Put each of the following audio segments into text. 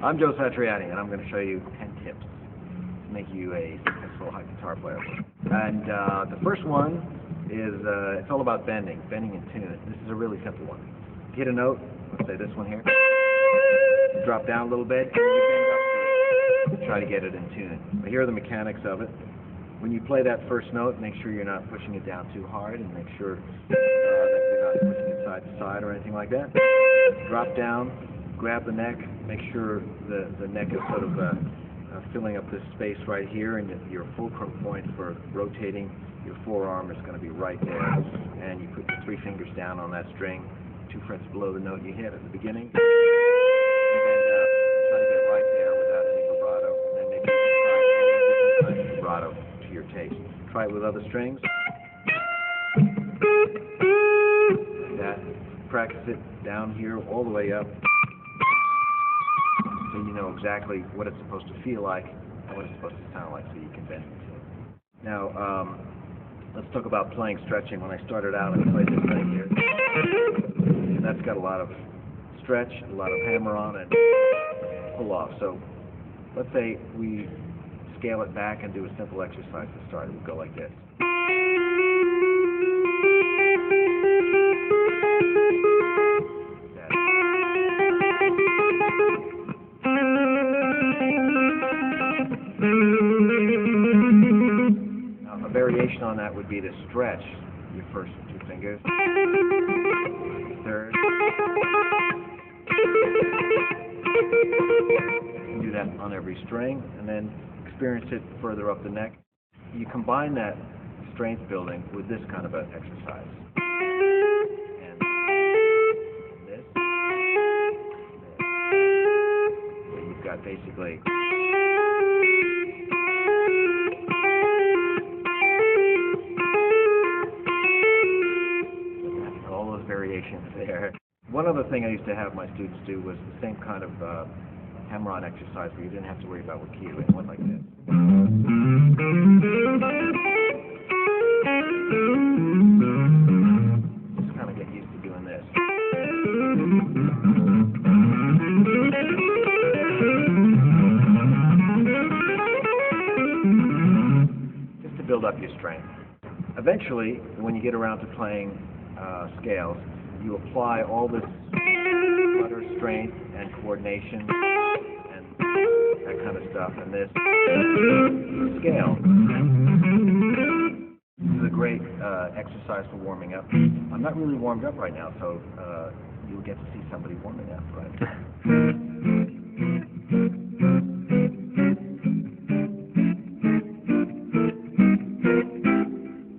I'm Joe Satriani, and I'm going to show you 10 tips to make you a successful high guitar player. And the first one is it's all about bending in tune. This is a really simple one. You hit a note, let's say this one here, you drop down a little bit, and you bend up to try to get it in tune. But here are the mechanics of it. When you play that first note, make sure you're not pushing it down too hard, and make sure that you're not pushing it side to side or anything like that. Drop down, grab the neck, make sure the neck is sort of filling up this space right here, and your fulcrum point for rotating your forearm is going to be right there. And you put your 3 fingers down on that string, 2 frets below the note you hit at the beginning, and then try to get right there without any vibrato, and then maybe try any different kind of vibrato to your taste. Try it with other strings. Like that. Practice it down here all the way up, so you know exactly what it's supposed to feel like and what it's supposed to sound like, so you can bend into it. Now, let's talk about playing stretching. When I started out, I played this thing here, and that's got a lot of stretch, a lot of hammer on, and pull off. So let's say we scale it back and do a simple exercise to start. It would go like this. Now, a variation on that would be to stretch your first 2 fingers, third. You can do that on every string, and then experience it further up the neck. You combine that strength building with this kind of an exercise. And this. So you've got basically all those variations there. One other thing I used to have my students do was the same kind of hammer-on exercise where you didn't have to worry about what key. It went like this. Just kind of get used to doing this. Just to build up your strength. Eventually, when you get around to playing scales, you apply all this butter strength and coordination and that kind of stuff, and this scale. This is a great exercise for warming up. I'm not really warmed up right now, so you'll get to see somebody warming up, right?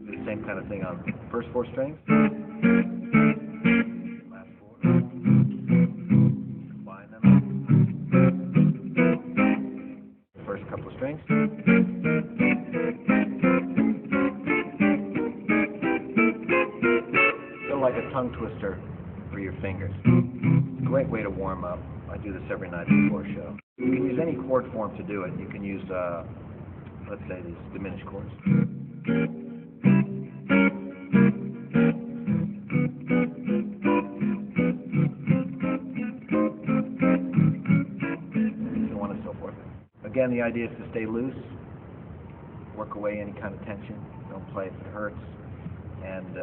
Do the same kind of thing on the first 4 strings. Last 4. Combine them. First couple of strings. Feel like a tongue twister for your fingers. Great way to warm up. I do this every night before a show. You can use any chord form to do it. You can use, let's say, these diminished chords. Again, the idea is to stay loose, work away any kind of tension, don't play if it hurts, and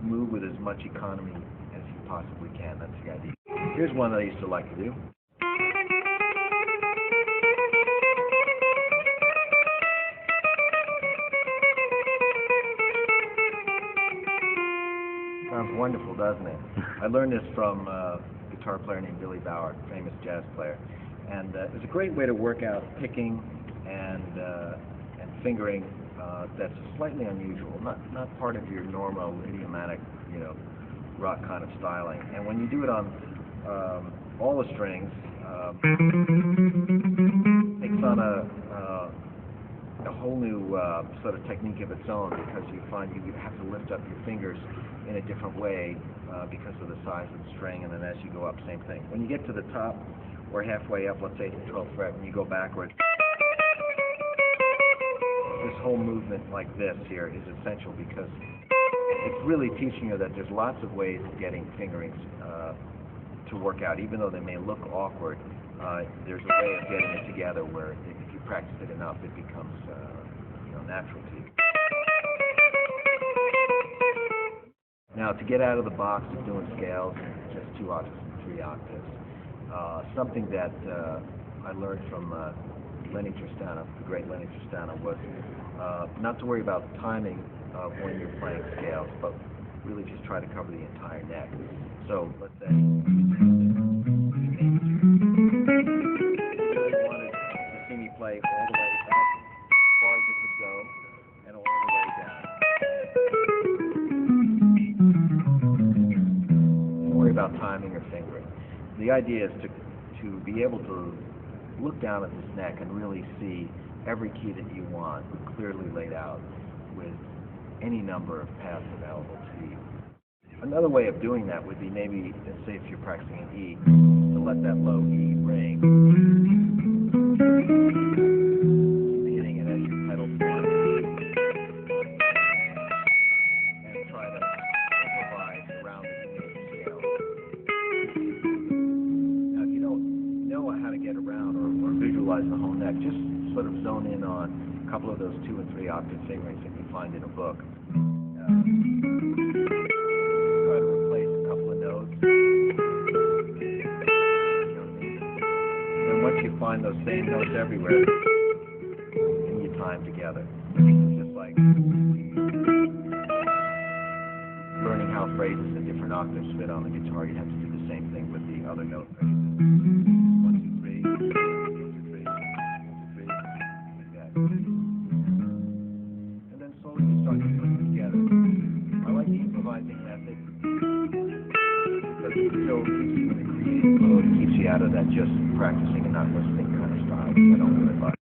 move with as much economy as you possibly can. That's the idea. Here's one that I used to like to do. Sounds wonderful, doesn't it? I learned this from a guitar player named Billy Bauer, famous jazz player. And it's a great way to work out picking and fingering that's slightly unusual, not part of your normal idiomatic, rock kind of styling. And when you do it on all the strings, it takes on a whole new sort of technique of its own, because you find you have to lift up your fingers in a different way because of the size of the string, and then as you go up, same thing. When you get to the top, or halfway up, let's say to the 12th fret, when you go backwards, this whole movement like this here is essential, because it's really teaching you that there's lots of ways of getting fingerings to work out, even though they may look awkward. There's a way of getting it together where if you practice it enough, it becomes natural to you. Now, to get out of the box of doing scales, just 2 octaves and 3 octaves, something that I learned from Lenny Tristano, the great Lenny Tristano, was not to worry about timing of when you're playing scales, but really just try to cover the entire neck. So let's say you wanted to see me play all the way up as far as it could go, and all the way down. Don't worry about timing or fingering. The idea is to be able to look down at this neck and really see every key that you want clearly laid out with any number of paths available to you. Another way of doing that would be maybe, let's say if you're practicing an E, to let that low E ring. Keep hitting it as your pedal form. And try to improvise around the major scale. Now, if you don't know how to get around or visualize the whole neck, just sort of zone in on a couple of those 2 and 3 octave fingerings that you find in a book. Try to replace a couple of notes. And once you find those same notes everywhere, and you time together. It's just like learning how phrases in different octaves fit on the guitar. You have to do the same thing with the other note phrases. 1, 2, 3, 1, 2, 3, 1, 2, 3, like that. And then slowly you start to put them together. I like the improvising method because it still keeps you in the creative mode. It keeps you out of that just practicing and not listening kind of style, which I don't really like.